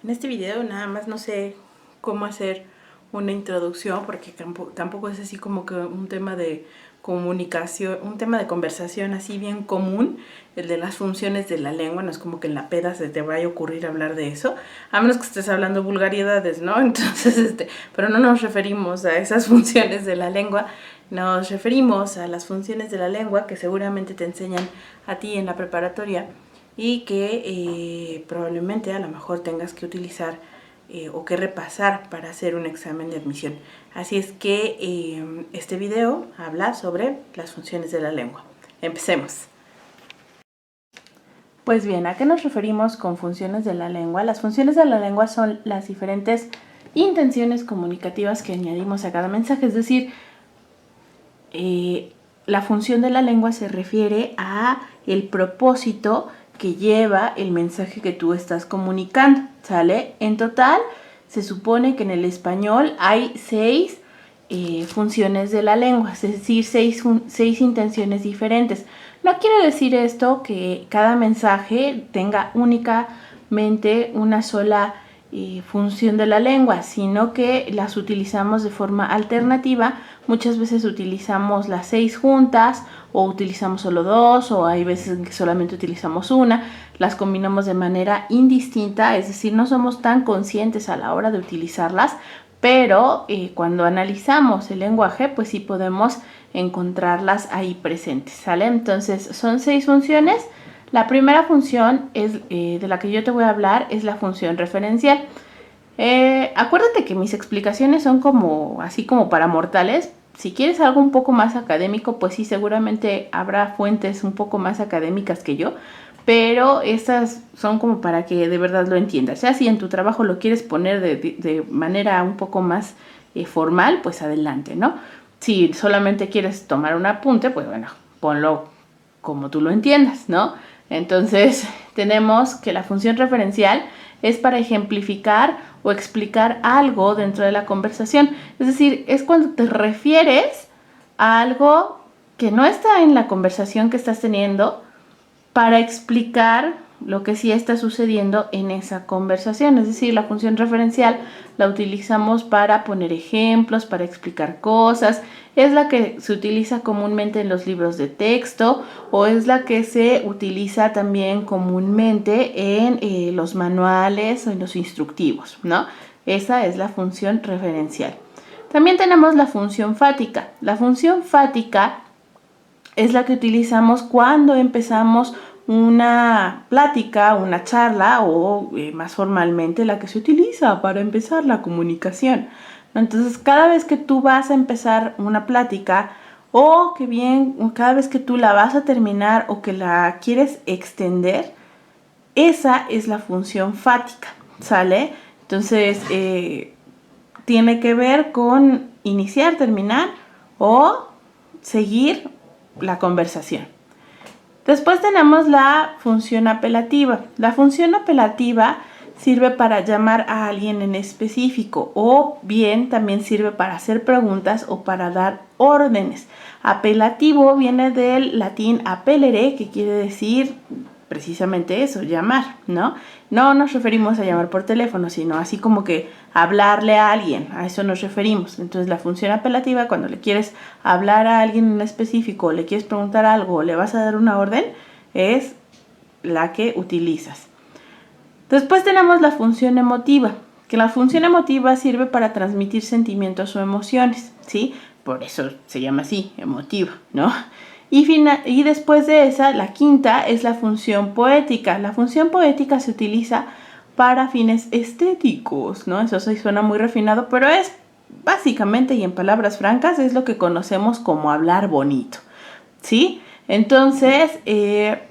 En este video nada más no sé cómo hacer una introducción porque tampoco es así como que un tema de comunicación, un tema de conversación así bien común, el de las funciones de la lengua. No es como que en la peda se te vaya a ocurrir hablar de eso, a menos que estés hablando vulgaridades, ¿no? Entonces, pero no nos referimos a esas funciones de la lengua, nos referimos a las funciones de la lengua que seguramente te enseñan a ti en la preparatoria y que probablemente a lo mejor tengas que utilizar o que repasar para hacer un examen de admisión. Así es que este video habla sobre las funciones de la lengua. Empecemos. Pues bien, ¿a qué nos referimos con funciones de la lengua? Las funciones de la lengua son las diferentes intenciones comunicativas que añadimos a cada mensaje, es decir, la función de la lengua se refiere a el propósito que lleva el mensaje que tú estás comunicando, ¿sale? En total, se supone que en el español hay 6 funciones de la lengua, es decir, 6 intenciones diferentes. No quiere decir esto que cada mensaje tenga únicamente una sola función de la lengua, sino que las utilizamos de forma alternativa. Muchas veces utilizamos las 6 juntas, o utilizamos solo 2, o hay veces que solamente utilizamos una. Las combinamos de manera indistinta, es decir, no somos tan conscientes a la hora de utilizarlas, pero cuando analizamos el lenguaje, pues sí podemos encontrarlas ahí presentes, ¿sale? Entonces son 6 funciones. La primera función de la que yo te voy a hablar es la función referencial. Acuérdate que mis explicaciones son así como para mortales. Si quieres algo un poco más académico, pues sí, seguramente habrá fuentes un poco más académicas que yo, pero estas son como para que de verdad lo entiendas. O sea, si en tu trabajo lo quieres poner de manera un poco más formal, pues adelante, ¿no? Si solamente quieres tomar un apunte, pues bueno, ponlo como tú lo entiendas, ¿no? Entonces, tenemos que la función referencial es para ejemplificar o explicar algo dentro de la conversación. Es decir, es cuando te refieres a algo que no está en la conversación que estás teniendo para explicar lo que sí está sucediendo en esa conversación. Es decir, la función referencial la utilizamos para poner ejemplos, para explicar cosas. Es la que se utiliza comúnmente en los libros de texto, o es la que se utiliza también comúnmente en los manuales o en los instructivos, ¿no? Esa es la función referencial. También tenemos la función fática. La función fática es la que utilizamos cuando empezamos una plática, una charla, o más formalmente la que se utiliza para empezar la comunicación. Entonces, cada vez que tú vas a empezar una plática, o que bien, cada vez que tú la vas a terminar o que la quieres extender, esa es la función fática, ¿sale? Entonces, tiene que ver con iniciar, terminar o seguir la conversación. Después tenemos la función apelativa. La función apelativa sirve para llamar a alguien en específico, o bien también sirve para hacer preguntas o para dar órdenes. Apelativo viene del latín appellere, que quiere decir precisamente eso, llamar, ¿no? No nos referimos a llamar por teléfono, sino así como que hablarle a alguien, a eso nos referimos. Entonces, la función apelativa, cuando le quieres hablar a alguien en específico, le quieres preguntar algo o le vas a dar una orden, es la que utilizas. Después tenemos la función emotiva, que la función emotiva sirve para transmitir sentimientos o emociones, ¿sí? Por eso se llama así, emotiva, ¿no? Y después de esa, la quinta es la función poética. La función poética se utiliza para fines estéticos, ¿no? Eso sí suena muy refinado, pero es básicamente, y en palabras francas, es lo que conocemos como hablar bonito, ¿sí? Entonces,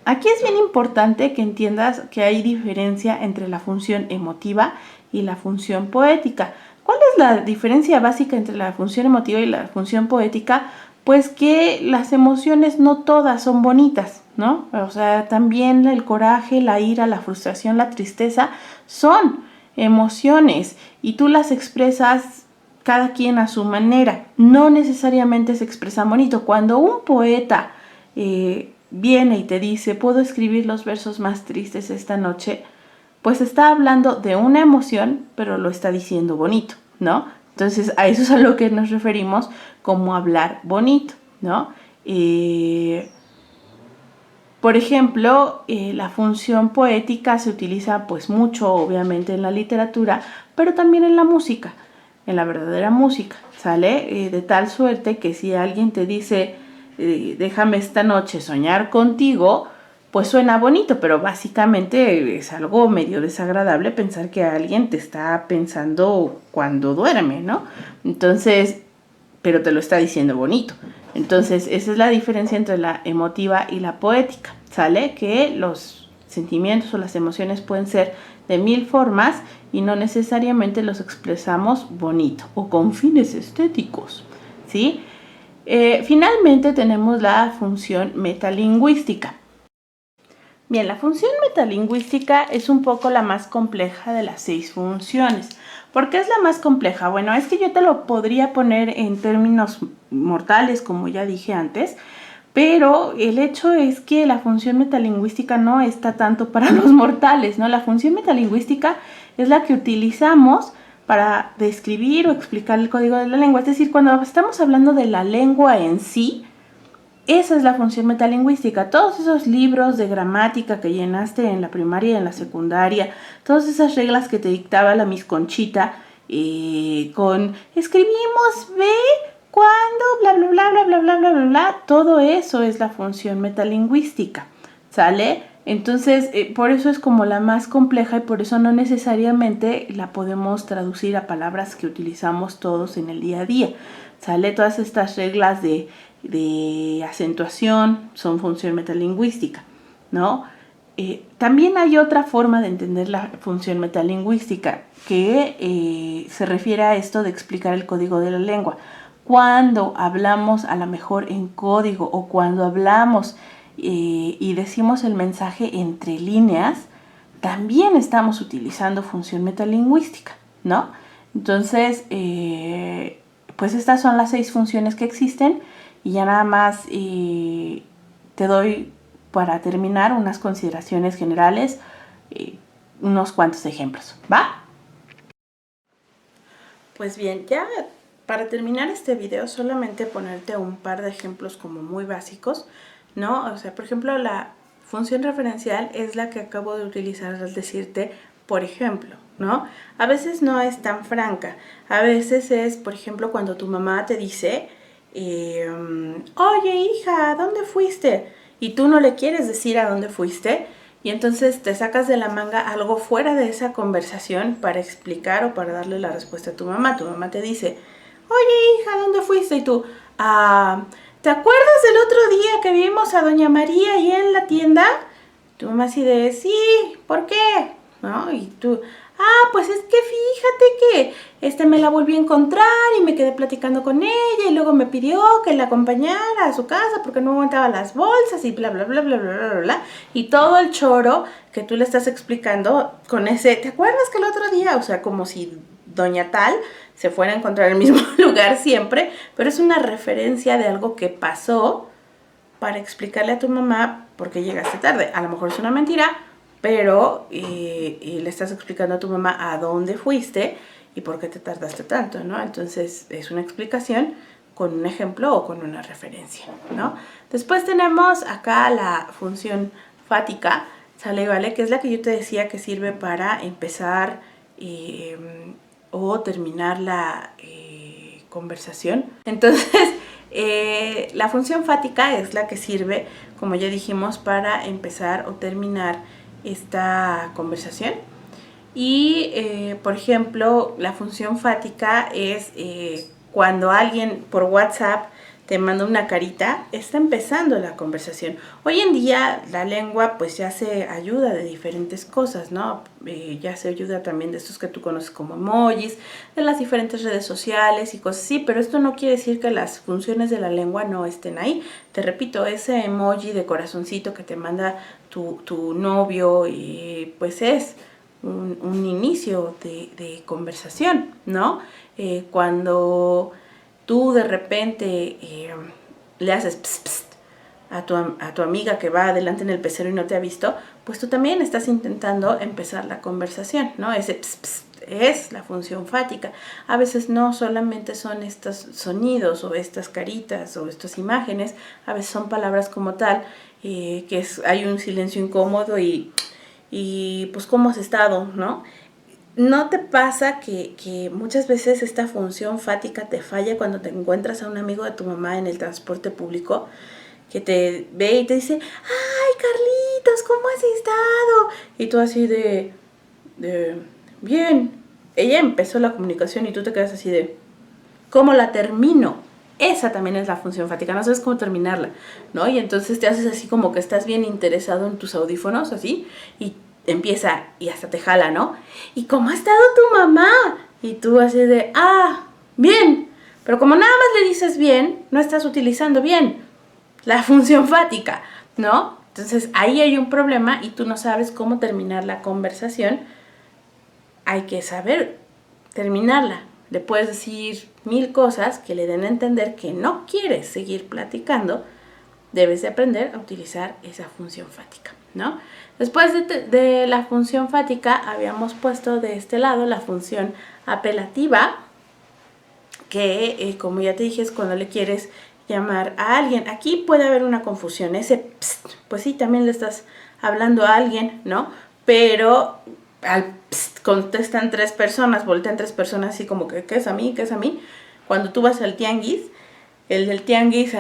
aquí es bien importante que entiendas que hay diferencia entre la función emotiva y la función poética. ¿Cuál es la diferencia básica entre la función emotiva y la función poética? Pues que las emociones no todas son bonitas, ¿no? O sea, también el coraje, la ira, la frustración, la tristeza son emociones y tú las expresas cada quien a su manera. No necesariamente se expresa bonito. Cuando un poeta viene y te dice, puedo escribir los versos más tristes esta noche, pues está hablando de una emoción, pero lo está diciendo bonito, ¿no? Entonces a eso es a lo que nos referimos como hablar bonito, ¿no? Por ejemplo, la función poética se utiliza pues mucho obviamente en la literatura, pero también en la música, en la verdadera música, ¿sale? De tal suerte que si alguien te dice, déjame esta noche soñar contigo, pues suena bonito, pero básicamente es algo medio desagradable pensar que alguien te está pensando cuando duerme, ¿no? Entonces, pero te lo está diciendo bonito. Entonces, esa es la diferencia entre la emotiva y la poética, ¿sale? Que los sentimientos o las emociones pueden ser de 1000 formas y no necesariamente los expresamos bonito o con fines estéticos, ¿sí? Finalmente tenemos la función metalingüística. Bien, la función metalingüística es un poco la más compleja de las 6 funciones. ¿Por qué es la más compleja? Bueno, es que yo te lo podría poner en términos mortales, como ya dije antes, pero el hecho es que la función metalingüística no está tanto para los mortales, ¿no? La función metalingüística es la que utilizamos para describir o explicar el código de la lengua. Es decir, cuando estamos hablando de la lengua en sí, esa es la función metalingüística. Todos esos libros de gramática que llenaste en la primaria y en la secundaria, todas esas reglas que te dictaba la Miss Conchita, con escribimos ve, cuando, bla, bla, bla, bla, bla, bla, bla, bla, bla, todo eso es la función metalingüística, ¿sale? Entonces, por eso es como la más compleja y por eso no necesariamente la podemos traducir a palabras que utilizamos todos en el día a día, ¿sale? Todas estas reglas de acentuación son función metalingüística, ¿no? También hay otra forma de entender la función metalingüística que se refiere a esto de explicar el código de la lengua. Cuando hablamos a lo mejor en código o cuando hablamos y decimos el mensaje entre líneas, también estamos utilizando función metalingüística, ¿no? Entonces, pues estas son las 6 funciones que existen y ya nada más te doy para terminar unas consideraciones generales, unos cuantos ejemplos, ¿va? Pues bien, ya para terminar este video solamente ponerte un par de ejemplos como muy básicos, ¿no? O sea, por ejemplo, la función referencial es la que acabo de utilizar al decirte, por ejemplo, ¿no? A veces no es tan franca, a veces es, por ejemplo, cuando tu mamá te dice, oye hija, ¿a dónde fuiste? Y tú no le quieres decir a dónde fuiste, y entonces te sacas de la manga algo fuera de esa conversación para explicar o para darle la respuesta a tu mamá. Tu mamá te dice, oye hija, ¿dónde fuiste? Y tú, ¿te acuerdas del otro día que vimos a doña María ahí en la tienda? Tu mamá así de, sí, ¿por qué? ¿No? Y tú, pues es que fíjate que me la volví a encontrar y me quedé platicando con ella y luego me pidió que la acompañara a su casa porque no aguantaba las bolsas y bla, bla, bla, bla, bla, bla, bla. Y todo el choro que tú le estás explicando con ese, ¿te acuerdas que el otro día? O sea, como si doña tal se fuera a encontrar en el mismo lugar siempre, pero es una referencia de algo que pasó para explicarle a tu mamá por qué llegaste tarde. A lo mejor es una mentira, pero le estás explicando a tu mamá a dónde fuiste y por qué te tardaste tanto, ¿no? Entonces es una explicación con un ejemplo o con una referencia, ¿no? Después tenemos acá la función fática, ¿sale? ¿Vale? Que es la que yo te decía que sirve para empezar o terminar la conversación. Entonces, la función fática es la que sirve, como ya dijimos, para empezar o terminar esta conversación. Y, por ejemplo, la función fática es cuando alguien por WhatsApp te manda una carita, está empezando la conversación. Hoy en día la lengua pues ya se ayuda de diferentes cosas, ¿no? Ya se ayuda también de estos que tú conoces como emojis, de las diferentes redes sociales y cosas así, pero esto no quiere decir que las funciones de la lengua no estén ahí. Te repito, ese emoji de corazoncito que te manda tu novio, pues es un inicio de conversación, ¿no? Cuando tú de repente le haces pss, pss a tu amiga que va adelante en el pecero y no te ha visto, pues tú también estás intentando empezar la conversación, ¿no? Ese ps, ps, es la función fática. A veces no solamente son estos sonidos o estas caritas o estas imágenes, a veces son palabras como tal, hay un silencio incómodo y pues ¿cómo has estado?, ¿no? ¿No te pasa que muchas veces esta función fática te falla cuando te encuentras a un amigo de tu mamá en el transporte público que te ve y te dice, ¡ay, Carlitos, ¿cómo has estado? Y tú así de bien. Ella empezó la comunicación y tú te quedas así de, ¿cómo la termino? Esa también es la función fática, no sabes cómo terminarla, ¿no? Y entonces te haces así como que estás bien interesado en tus audífonos, así, y empieza, y hasta te jala, ¿no? ¿Y cómo ha estado tu mamá? Y tú así de, bien. Pero como nada más le dices bien, no estás utilizando bien la función fática, ¿no? Entonces ahí hay un problema y tú no sabes cómo terminar la conversación. Hay que saber terminarla. Le puedes decir 1000 cosas que le den a entender que no quieres seguir platicando. Debes de aprender a utilizar esa función fática, ¿no? Después de la función fática habíamos puesto de este lado la función apelativa, que como ya te dije es cuando le quieres llamar a alguien. Aquí puede haber una confusión, ese pst, pues sí, también le estás hablando a alguien, ¿no? Pero al pst, contestan 3 personas, voltean 3 personas así como que, ¿qué es a mí? ¿Qué es a mí? Cuando tú vas al tianguis, el del tianguis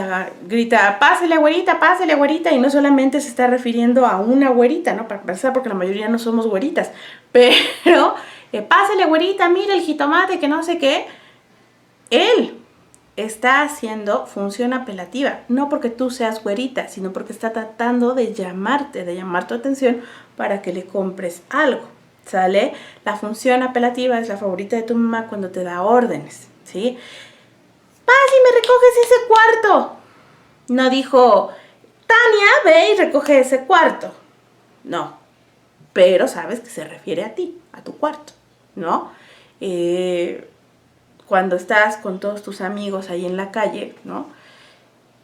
grita, pásale güerita, y no solamente se está refiriendo a una güerita, ¿no? Para empezar, porque la mayoría no somos güeritas, pero pásale güerita, mira el jitomate, que no sé qué. Él está haciendo función apelativa, no porque tú seas güerita, sino porque está tratando de llamarte, de llamar tu atención para que le compres algo, ¿sale? La función apelativa es la favorita de tu mamá cuando te da órdenes, ¿sí? ¡Paz, y me recoges ese cuarto! No dijo, Tania, ve y recoge ese cuarto. No, pero sabes que se refiere a ti, a tu cuarto, ¿no? Cuando estás con todos tus amigos ahí en la calle, ¿no?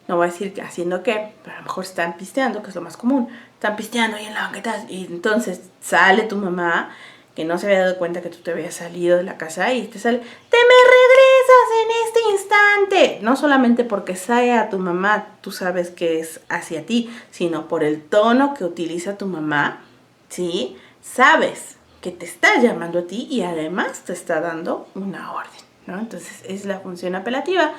No voy a decir que haciendo qué, pero a lo mejor están pisteando, que es lo más común. Están pisteando ahí en la banqueta y entonces sale tu mamá, que no se había dado cuenta que tú te habías salido de la casa y te sale, ¡te me regresas en este instante! No solamente porque sale a tu mamá, tú sabes que es hacia ti, sino por el tono que utiliza tu mamá, ¿sí? Sabes que te está llamando a ti y además te está dando una orden, ¿no? Entonces es la función apelativa.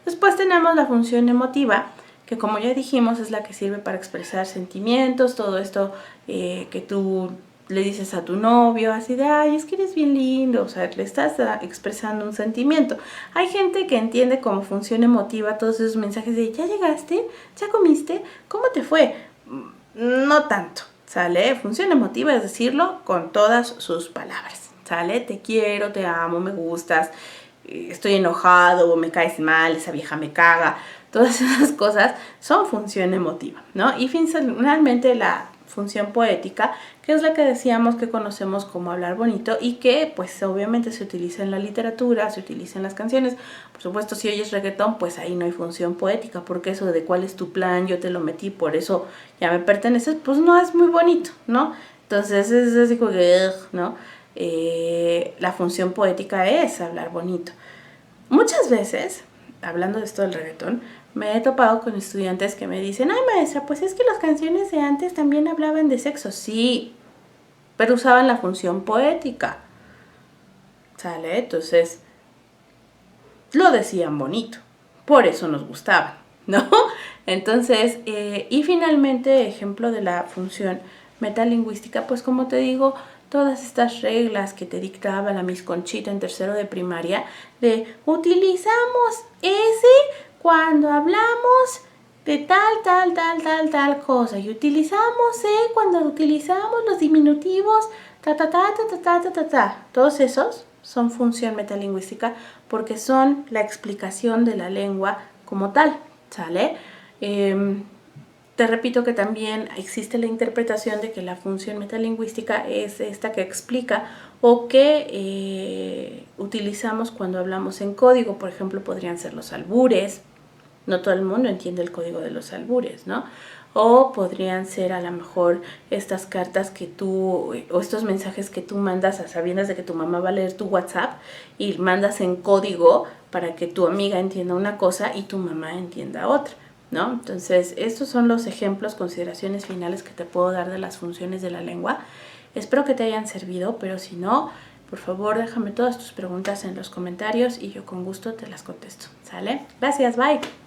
Después tenemos la función emotiva, que como ya dijimos es la que sirve para expresar sentimientos, todo esto que tú le dices a tu novio, así de, ay, es que eres bien lindo, o sea, le estás expresando un sentimiento. Hay gente que entiende como función emotiva todos esos mensajes de, ¿ya llegaste? ¿Ya comiste? ¿Cómo te fue? No tanto, ¿sale? Función emotiva es decirlo con todas sus palabras, ¿sale? Te quiero, te amo, me gustas, estoy enojado, me caes mal, esa vieja me caga. Todas esas cosas son función emotiva, ¿no? Y finalmente la función poética, que es la que decíamos que conocemos como hablar bonito y que pues obviamente se utiliza en la literatura, se utiliza en las canciones. Por supuesto, si oyes reggaetón, pues ahí no hay función poética, porque eso de cuál es tu plan, yo te lo metí, por eso ya me perteneces, pues no es muy bonito, ¿no? Entonces es así como que, ¿no? La función poética es hablar bonito. Muchas veces, hablando de esto del reggaetón, me he topado con estudiantes que me dicen, ay maestra, pues es que las canciones de antes también hablaban de sexo. Sí, pero usaban la función poética, ¿sale? Entonces, lo decían bonito, por eso nos gustaban, ¿no? Entonces, y finalmente, ejemplo de la función metalingüística, pues como te digo, todas estas reglas que te dictaba la Miss Conchita en tercero de primaria, de utilizamos ese cuando hablamos de tal cosa, y utilizamos cuando utilizamos los diminutivos, todos esos son función metalingüística porque son la explicación de la lengua como tal, ¿sale? Te repito que también existe la interpretación de que la función metalingüística es esta que explica o que utilizamos cuando hablamos en código. Por ejemplo, podrían ser los albures, no todo el mundo entiende el código de los albures, ¿no? O podrían ser a lo mejor estas cartas que tú, o estos mensajes que tú mandas a sabiendas de que tu mamá va a leer tu WhatsApp y mandas en código para que tu amiga entienda una cosa y tu mamá entienda otra, ¿no? Entonces, estos son los ejemplos, consideraciones finales que te puedo dar de las funciones de la lengua. Espero que te hayan servido, pero si no, por favor déjame todas tus preguntas en los comentarios y yo con gusto te las contesto, ¿sale? Gracias, bye.